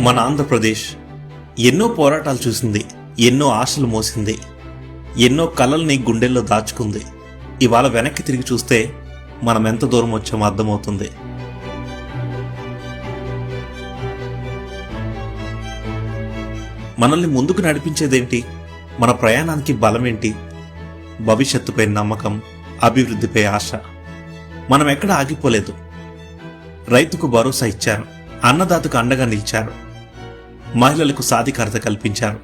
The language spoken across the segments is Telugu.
మన ఆంధ్రప్రదేశ్ ఎన్నో పోరాటాలు చూసింది, ఎన్నో ఆశలు మోసింది, ఎన్నో కలల్ని గుండెల్లో దాచుకుంది. ఇవాళ వెనక్కి తిరిగి చూస్తే మనం ఎంత దూరం వచ్చామో అర్థమవుతుంది. మనల్ని ముందుకు నడిపించేదేంటి? మన ప్రయాణానికి బలమేంటి? భవిష్యత్తుపై నమ్మకం, అభివృద్ధిపై ఆశ. మనం ఎక్కడ ఆగిపోలేదు. రైతుకు భరోసా ఇచ్చారు, అన్నదాతకు అండగా నిలిచారు, మహిళలకు సాధికారత కల్పించారు,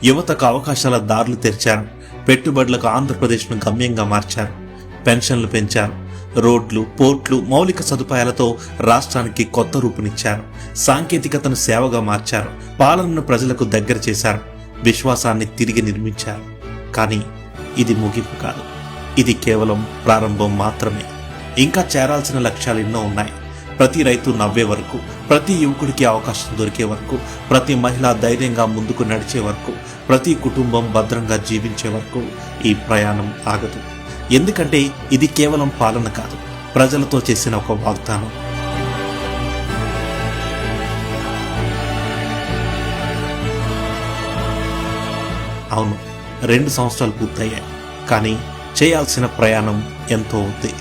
యువతకు అవకాశాల దారులు తెరిచారు, పెట్టుబడులకు ఆంధ్రప్రదేశ్ను గమ్యంగా మార్చారు, పెన్షన్లు పెంచారు, రోడ్లు, పోర్ట్లు, మౌలిక సదుపాయాలతో రాష్ట్రానికి కొత్త రూపునిచ్చారు, సాంకేతికతను సేవగా మార్చారు, పాలనను ప్రజలకు దగ్గర చేశారు, విశ్వాసాన్ని తిరిగి నిర్మించారు. కానీ ఇది ముగింపు కాదు, ఇది కేవలం ప్రారంభం మాత్రమే. ఇంకా చేరాల్సిన లక్ష్యాలు ఎన్నో ఉన్నాయి. ప్రతి రైతు నవ్వే వరకు, ప్రతి యువకుడికి అవకాశం దొరికే వరకు, ప్రతి మహిళ ధైర్యంగా ముందుకు నడిచే వరకు, ప్రతి కుటుంబం భద్రంగా జీవించే వరకు ఈ ప్రయాణం ఆగదు. ఎందుకంటే ఇది కేవలం పాలన కాదు, ప్రజలతో చేసిన ఒక వాగ్దానం. అవును, 2 సంవత్సరాలు పూర్తయ్యాయి, కానీ చేయాల్సిన ప్రయాణం ఎంతో ఉంది.